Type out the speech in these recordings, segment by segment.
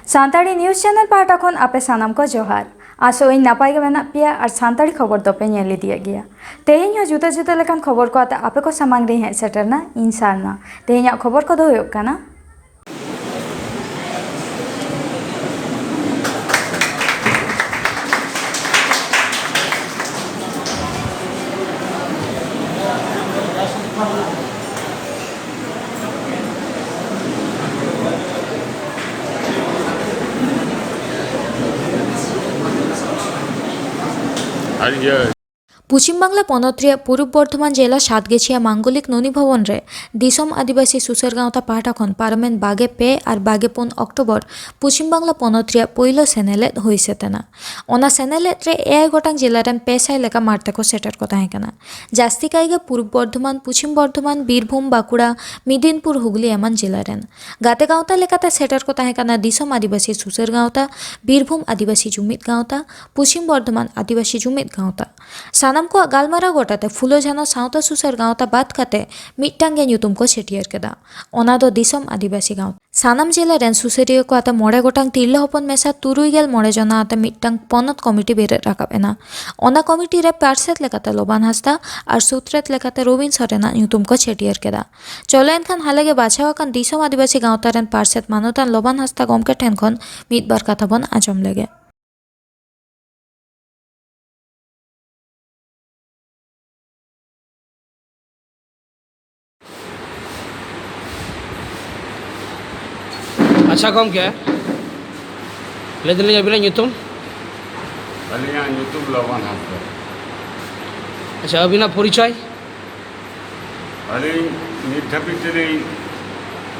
सानताड़ी news channel पाटा खन आपे सानाम को जोहार आसो इन नापाय के मेना पिया और सानताड़ी खबर दोपे नेल दिया गया तेहेñ हो जुदा जुदा लेकान खबर को आते आपे को सामांग रे हेज सेटरना इन सारना तेहेñ खबर को दो हुयुग काना पश्चिम बांगला पनत रे पूर्व बर्धमान जिला सातगेछिया मांगलिक ननी भवन रे दिसम आदिवासी सुसर गाँवता पाहटा खन पार्लामेंट बागे पे और बागे 5 अक्टोबर पश्चिम बांगला पनत रे पहिलो सेनेलेट होइसे तेना ओना सेनेलेट रे 1 गोटांग जिला रेन 500 लेका मारते को सेटर को ताहे कना जास्ती काइगे पूर्व बर्धमान पश्चिम बर्धमान बीरभूम बाकुड़ा मिदिनपुर हुगली एमन जिला रेन गाते गाँवता लेकाते सेटर को ताहे कना दिसम आदिवासी सुसर गाँवता बीरभूम आदिवासी जुमित गाँवता पश्चिम बर्धमान आदिवासी जुमित गाँवता सानाम को गालमारा गोटाते फुलो जानो सावता सुसर गाँवता बात काते मिट्टांगे ᱧᱩᱛᱩᱢ को छेटियर केदा ओना दो दिसम आदिवासी गाँव सानाम जिला रेन सुसरिया को आते 9 गोटांग तिरला हपन मेसा 9 जना आते मिट्टांग पनत कमिटी बेरे राकाब एना ओना कमिटी रे पार्षद लेकाते लोबान हासदा और सूत्रेत लेकाते रविन सरेना ᱧᱩᱛᱩᱢ को छेटियर केदा चलो एनखान हालेगे बाछावा कान दिसम आदिवासी गाँवता रेन पार्षद मानोतान लोबान हासदा गमके ठेन खन मिद बार कथा बन आजम लेगे अच्छा कम क्या ले दिले अभी ᱧᱩᱛᱩᱢ अलिया ᱧᱩᱛᱩᱢ लोबान हासदा अच्छा अभी ना परिचय अली नित धाबिज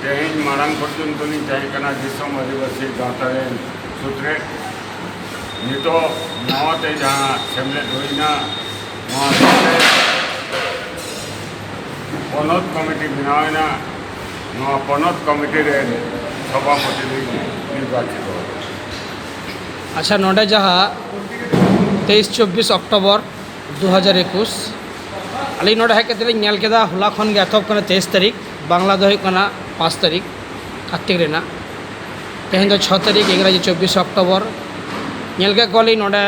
तेहेñ मारांग पर्यन्त लिंग ताहें कना दिसम आदिवासी गाँवता रेन सूत्रे नितो नवाते जहाँ सेमलेट हुईना नवाते पनत कमिटी बनावेना नवा पनत कमिटी रेन सभापति निर्वाचित हो अच्छा नोडे जहाँ 23-24 अक्टोबर 2021 अली नोडे है कहते हैं केदा हला खन के एतब 23 तारीख बांग्ला दो 5 तारीख कार्तिक रेना तेहें 6 तारीख इंग्राजी 24 अक्टोबर के कॉली नोडे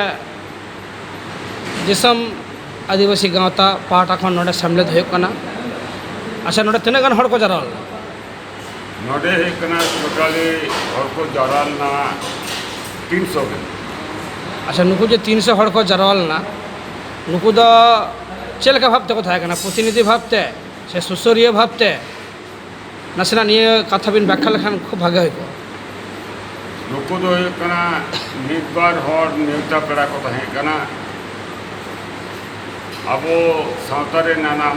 दिसम आदिवासी गाँवता पाहटा खन नोडे सम्मिलित होना अच्छा नोडे तीना गान हड़ को जरा नोडे टोटाली हड़ को जरालना 300 के अच्छा नुकु जो 300 हड़ को जरालना नुकु दो चल का भावते को थायकना प्रतिनिधि भावते से सुसरिया भावते नासेना निये कथा बिन व्याख्या लेखान खूब भागे होइको नुकु दो कना मिदबार हड़ नेवता पेड़ा को ताहें कना अबो सावतारे नाना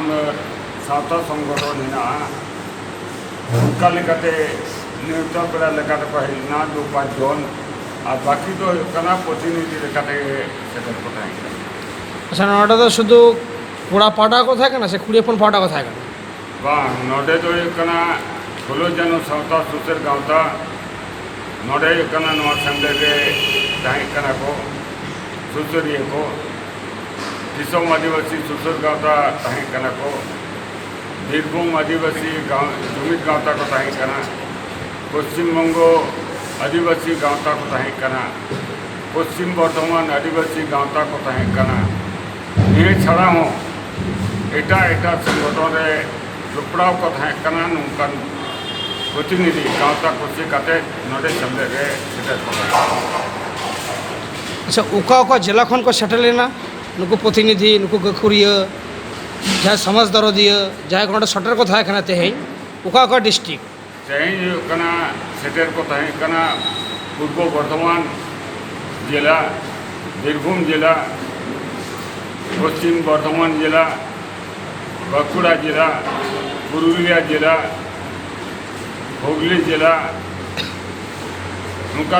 सावता संगठन हिना उनका लेकाते नेवता पेड़ा लेकाते पहिलना 2-5 जन और बाकी तो कना प्रतिनिधि लेकाते सेटर को ताहें अच्छा नोडे तो शुद्ध कूड़ा पाटा को थायकना से कुड़ीपन पाटा को थायकना बांग नोडे तो कना फुलो जानो सावता सुसर गाँवता नोडे कना नवा संगले रे ताहें कना को सुसरिया को दिसम आदिवासी सुसर गाँवता ताहें कना को बीरभूम आदिवासी गाँव जुमित गाँवता को ताहें कना पश्चिम बंगो आदिवासी गाँवता को ताहें कना पश्चिम बर्धमान आदिवासी गाँवता को ताहें कना ये छड़ा हो एटा एटा संगठन रे जुपड़ाव को ताहें कना नुकन प्रतिनिधि गाँवता कुर्सी काते नोडे सम्मेलन रे सेटर को अच्छा उका जिला खन को सेटल लेना नुकु प्रतिनिधि नुकु गखुरिया जहाँ समाज दरदिया जहाँ को सटर को थायकना तेहें उका डिस्ट्रिक्ट तेहें कना सेटर को ताहें कना पूर्व बर्धमान जिला बीरभूम जिला पश्चिम बर्धमान जिला बाकुड़ा जिला पुरुलिया जिला हुगली जिला उनका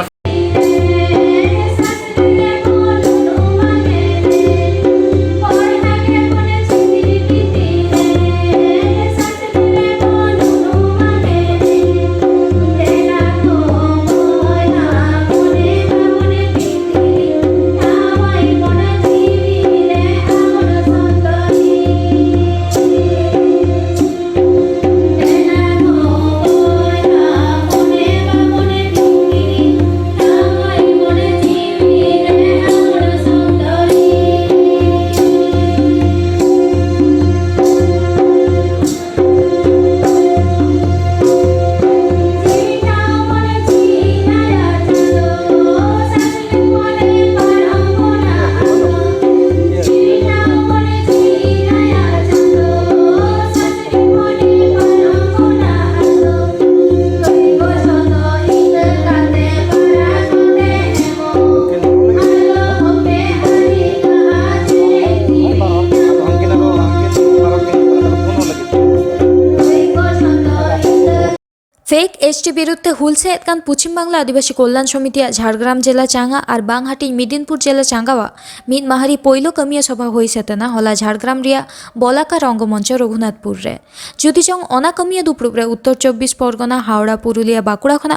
ফেক এসটি বিরুদ্ধে হুলসে এতকান পশ্চিম বাংলা আদিবাসী কল্যাণ সমিতিয়া ঝাড়গ্রাম জেলা চাঙ্গা আর বাংহাটি মিদিনপুর জেলা চাঙ্গাওয়া মিদ মাহারি পৈলো কামিয়া সভা হইসেতেনা হলা ঝাড়গ্রাম রিয়া বলাকা রঙ্গমঞ্চ রঘুনাথপুর রে যদি চং অনা কামিয়া দুপ্রুব রে উত্তর 24 পরগনা হাওড়া পুরুলিয়া বাঁকুড়া খনা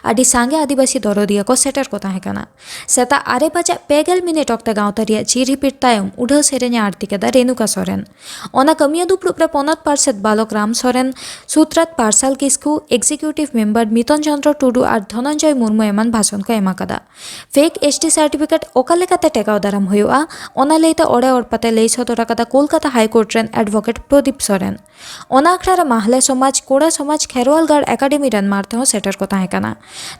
আদি সাঙ্গে আদিবাসী দরদিয়া को सेटर को ताहेकाना सेता आरे बजा 5 मिनिट अक्ता गाँवता रिया चिरिपिट तायम उढ़ाव सेरेन्या आरती केदा रेणुका सोरेन ओना कमिया दुप्रुब रे पनत पार्षद बालक राम सोरेन सूत्रात पार्साल किस्कू एग्जीक्यूटिव मेम्बर मितन चंद्र टुडू और धनंजय मुर्मू एमान भाषण को एमाकादा फेक एसटी सार्टिफिकेट ओकालेकाते टेकाव दाराम हुआ ओना लेते ओड़े ओड़पाते लई सदराकादा कोलकाता हाईकोर्ट रेन एडवोकेट प्रदीप सोरेन ओना आखड़ा माहले समाज कोड़ा समाज खेरवालगढ़ एकाडेमी रेन मारते हो सेटर को ताहेकाना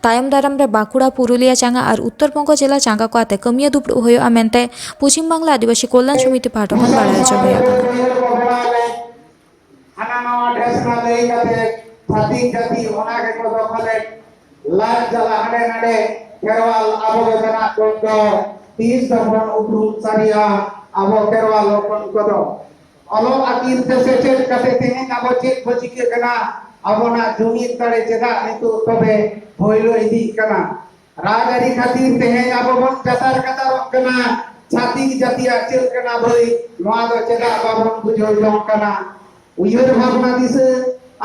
तायम दाराम रे बांकुड़ा पुरुलिया चांगा और उत्तरबंग जिला चांगा को आते कमिया दुप्रुब हुआ मेनते पश्चिम बांगला आदिवासी कल्याण समिति पाठक बाड़ाय चुका हाना नवा ढेसना लई कते जाति जाति ओना के को दखले लाज जला हडे नडे केरवाल आबोगना को 30 दफन उपरु सारिया आबो केरवाल लोकन को दो अलो आकिर से चेक कते तेने आबो चेक बची के कना आबोना जुनी तड़े चेदा नितु तबे होइलो इदी कना राजरी खातिर तेहे आबो बन जतार कतार कना जाति जातिया चेक कना भई नोआ दो चेदा बाबन बुझो लों कना उयर भावना दिसे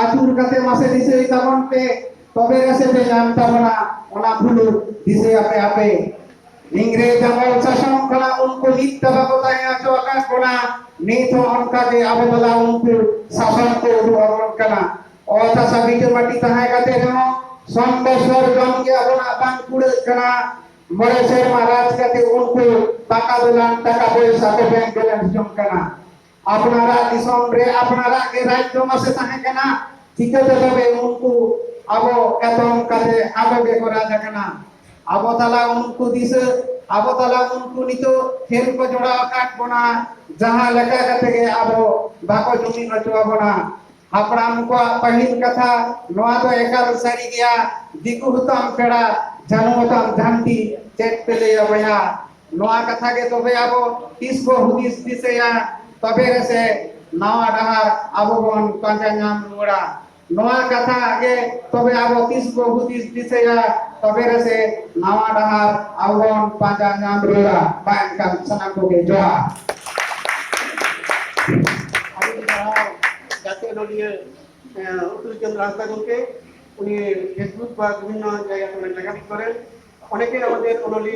आचुर कते मासे दिसे तबन पे तबे रसे पे जानता बना ओना भुलु दिसे आपे आपे इंग्रेज अमल शासन कला उनको नित्य बाबा आचो आकाश बना नीत उनका के आबोला उनको शासन को अमल कना ओता सबिटे माटी तहाय कते जनो संदेशर जन के अपना बांकुड़ कना मरे शेर महाराज कते उनको टाका दुलान टाका पैसा को बैंक बैलेंस जम कना अपनारा दिसम रे अपनारा के राज्य में से ताहे कना ठिकते तबे उनको आबो एतम काते आबो के करा जाकना आबो ताला उनको दिस आबो ताला उनको नितो खेल को जोड़ा काट बना जहां लगा कते के आबो बाको जमी नचवा बना हापड़ाम को पहिल कथा नोआ तो एकाल सारी गया दिकु हुतम पेड़ा जानू हुतम जानती चेक पेले अबया नोआ कथा के तबे आबो 30 को हुदिस दिसेया तबे से नवा डहार आबो बन पांजा नाम रुड़ा नवा कथा आगे तबे आबो 30 को हुदिस दिसेया तबे से नवा डहार आबो बन पांजा नाम रुड़ा बान काम सनाम को के जोहा जाते दलीय उत्तर चंद्र रास्ता गुनके उनी फेसबुक বা বিভিন্ন জায়গায় লেখালেখি করেন অনেকে আমাদের অনলি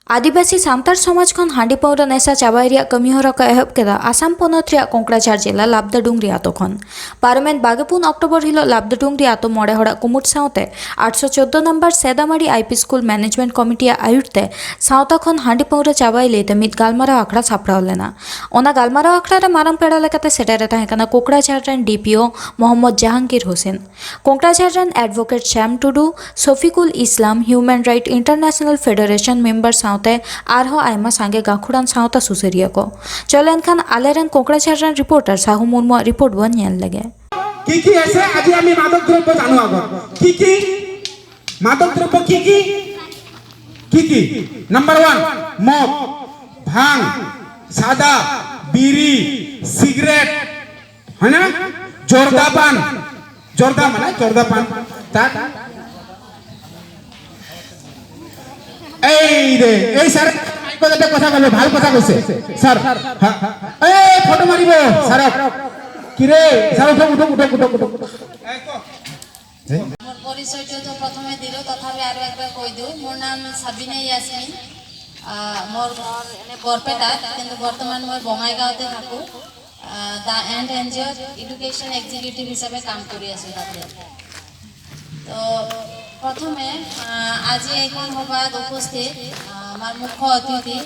आदिवासी सांतार समाज खन हांडी पाउरा नेसा चाबाई रिया कमिहोरा का एहब केदा आसाम पनत रिया कोंकड़ाझार जिला लाबदाडुंगरी आतो खन पार्लामेंट 22 अक्टोबर हिलो लाबदाडुंगरी आतो मोड़े हड़ा कुमुट सावते 814 नंबर सेदामाड़ी आईपी स्कूल मैनेजमेंट कमिटी आयुरते सावता खन हांडी पाउरा चाबाई लेते मित गालमारा आखड़ा सापड़ाव लेना ओना गालमारा आखड़ा रे माराम पेड़ा लेकाते सेटेरे ताहेकाना कोंकड़ाझार रेन डीपीओ मोहम्मद जहांगीर हुसैन कोंकड़ाझार रेन advocate Shyam Tudu Safikul Islam human right international federation member सावते आरहो आयमा सांगे गाखुड़ान सावता सुसरिया को चलेन खान आलेरन कोंकड़ाझार रेन रिपोर्टर साहू मुर्मू रिपोर्ट वन नेल लगे কি আছে আজি আমি মাদক দ্রব্য জানো আগ কি মাদক দ্রব্য কি নাম্বার 1 মদ ভাং সাদা বিড়ি সিগারেট হনা জর্দা পান জর্দা মানে জর্দা পান তা এই রে এই স্যার মাইকতে কথা বলে ভালো কথা কইছে স্যার এই ফটো মারিব স্যার কিরে স্যার উঠো मोर परिचय तो प्रथमे दिलो तथापि आरो एकबार कइ दिउ मोर नाम साबिना यासमिन मोर घर एने बरपेटा किन्तु बर्तमान মই বঙাইগাঁওতে থাকো দা এন্ড এনজিও এডুকেশন এক্সিকিউটিভ হিসাবে কাম কৰি আছো তাতে তো प्रथमे আজি এইখন সভাত উপস্থিত আমাৰ মুখ্য অতিথি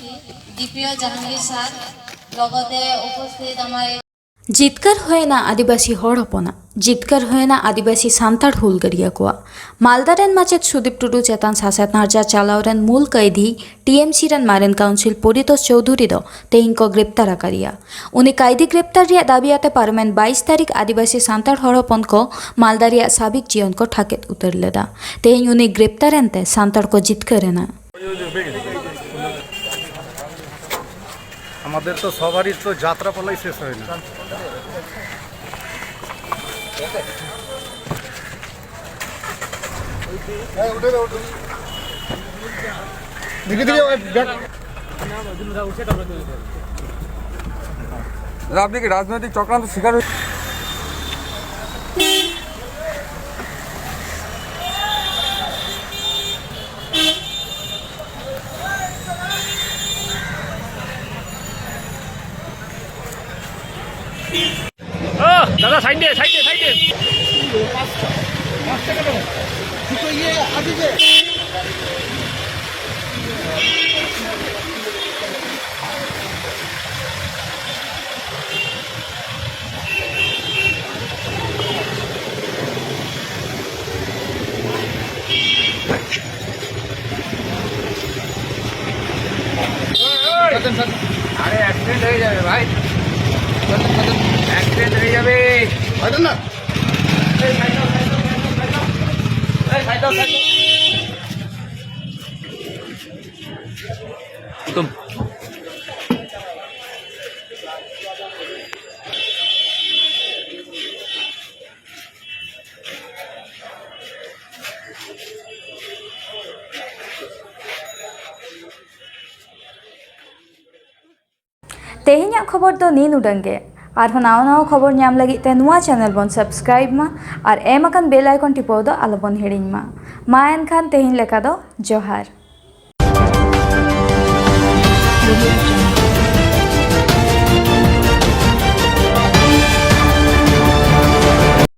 ডিপিও জাহাঙ্গীর স্যার লগতে উপস্থিত আমাৰ जितकर होए ना आदिवासी हड़ हपना जितकर हुएना आदिवासी सान्ताड़ हुलगरिया को मालदा रेन माचेत सुदीप टुडू चेतान सासेत नारजा चालाव रेन मूल कैदी टीएमसी रेन मारेन काउंसिल परितोष चौधरी दो तेहिं को ग्रेप्तार आकारिया उनी कैदी ग्रेप्तार रिया दाबियाते पार्मेंट 22 तारीख आदिवासी सान्ताड़ हर हपन को मालदा रिया साबिक जीवन को ठाकेत उतर लेदा तेहिं उनी ग्रेप्तार एनते सान्ताड़ को जितकरेना আমাদের তো সবারই তো যাত্রাপালাই শেষ হয় না। আপনি কি রাজনৈতিক চক্রান্ত শিকার হয়েছে? দাদা সাইড দে সাইড দে সাইড দে আরে অ্যাক্সিডেন্ট হয়ে যাবে ভাই, অ্যাক্সিডেন্ট হয়ে যাবে। तेहेᱧᱟᱜ खबर दो नीन उडंगे आरहों नाव नाव खबर ᱧᱟᱢ ᱞᱟᱹᱜᱤᱫ ᱛᱮ ᱱᱚᱣᱟ ᱪᱮᱱᱮᱞ ᱵᱚᱱ ᱥᱟᱵᱥᱠᱨᱟᱭᱤᱵ ᱢᱟ ᱟᱨ ᱮᱢ ᱟᱠᱟᱱ ᱵᱮᱞ ᱟᱭᱠᱚᱱ ᱴᱤᱯᱟᱹᱣ ᱫᱚ ᱟᱞᱚᱵᱚᱱ ᱦᱤᱲᱤᱧ ᱢᱟ ᱮᱱᱠᱷᱟᱱ ᱛᱮᱦᱮᱧ ᱞᱮᱠᱟ ᱫᱚ ᱡᱚᱦᱟᱨ।